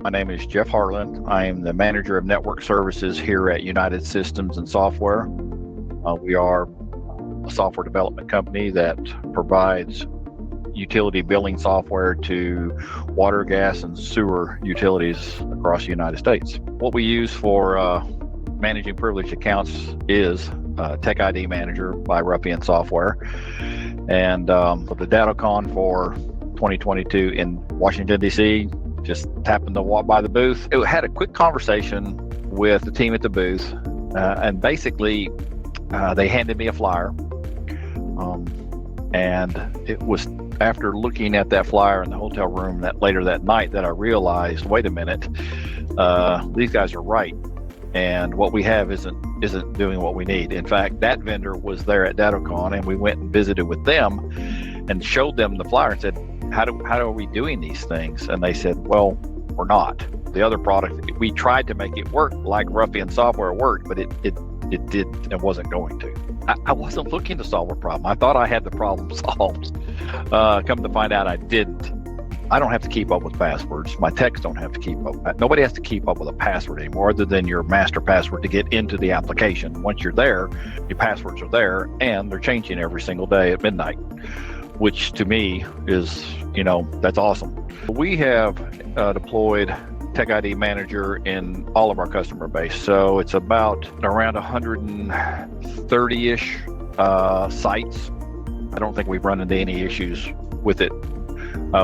My name is Jeff Harlan. I am the manager of network services here at United Systems and Software. We are a software development company that provides utility billing software to water, gas, and sewer utilities across the United States. What we use for managing privileged accounts is TechIDManager by Ruffian software. And the DataCon for 2022 in Washington, D.C., just happened to walk by the booth. It had a quick conversation with the team at the booth, and basically they handed me a flyer. And it was after looking at that flyer in the hotel room later that night that I realized, wait a minute, these guys are right. And what we have isn't doing what we need. In fact, that vendor was there at DataCon, and we went and visited with them and showed them the flyer and said, how are we doing these things? And they said, well, we're not. The other product, we tried to make it work like Ruffian software worked, but it wasn't going to. I wasn't looking to solve a problem. I thought I had the problem solved. Come to find out I didn't. I don't have to keep up with passwords. My techs don't have to keep up. Nobody has to keep up with a password anymore other than your master password to get into the application. Once you're there, your passwords are there, and they're changing every single day at midnight, which to me is, that's awesome. We have deployed TechIDManager in all of our customer base. So it's about around 130-ish sites. I don't think we've run into any issues with it.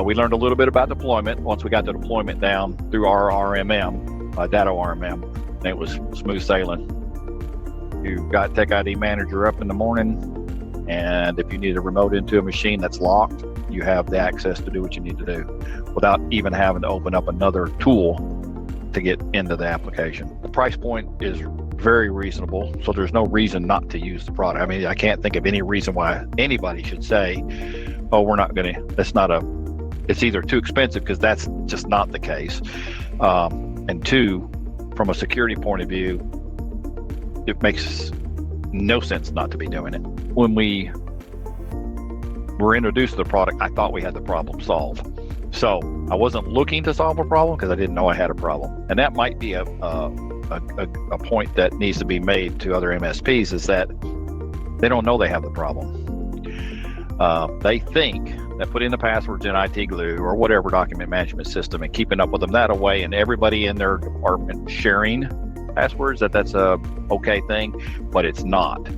We learned a little bit about deployment once we got the deployment down through our RMM, data RMM, and it was smooth sailing. You've got TechIDManager up in the morning, and if you need a remote into a machine that's locked, you have the access to do what you need to do without even having to open up another tool to get into the application. The price point is very reasonable, so there's no reason not to use the product. I mean, I can't think of any reason why anybody should say, oh, we're not going to, it's either too expensive, because that's just not the case. And two, from a security point of view, it makes no sense not to be doing it. When we were introduced to the product, I thought we had the problem solved. So I wasn't looking to solve a problem because I didn't know I had a problem. And that might be a point that needs to be made to other MSPs, is that they don't know they have the problem. They think that putting the passwords in IT Glue or whatever document management system and keeping up with them that way, and everybody in their department sharing passwords, that's a okay thing, but it's not.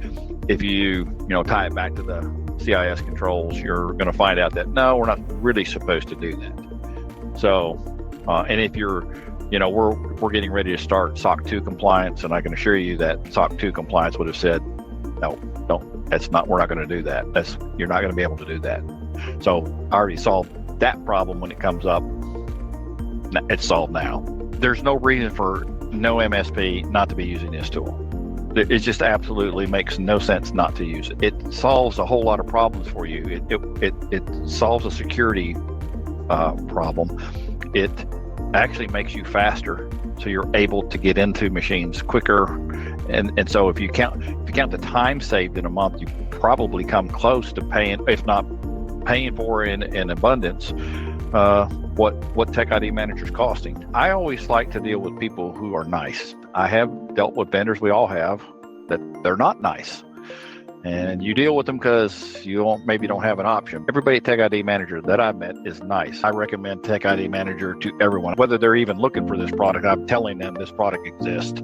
If you tie it back to the CIS controls, you're going to find out that no, we're not really supposed to do that. So, and if you're, we're getting ready to start SOC 2 compliance, and I can assure you that SOC 2 compliance would have said, no, that's not, we're not going to do that. You're not going to be able to do that. So I already solved that problem when it comes up. It's solved now. There's no reason for no MSP not to be using this tool. It just absolutely makes no sense not to use it. It solves a whole lot of problems for you. It solves a security problem. It actually makes you faster, so you're able to get into machines quicker. And so if you count the time saved in a month, you probably come close to paying, if not paying for in abundance, what TechIDManager is costing. I always like to deal with people who are nice. I have dealt with vendors, we all have, that they're not nice. And you deal with them because you maybe don't have an option. Everybody at TechIDManager that I've met is nice. I recommend TechIDManager to everyone, whether they're even looking for this product. I'm telling them this product exists.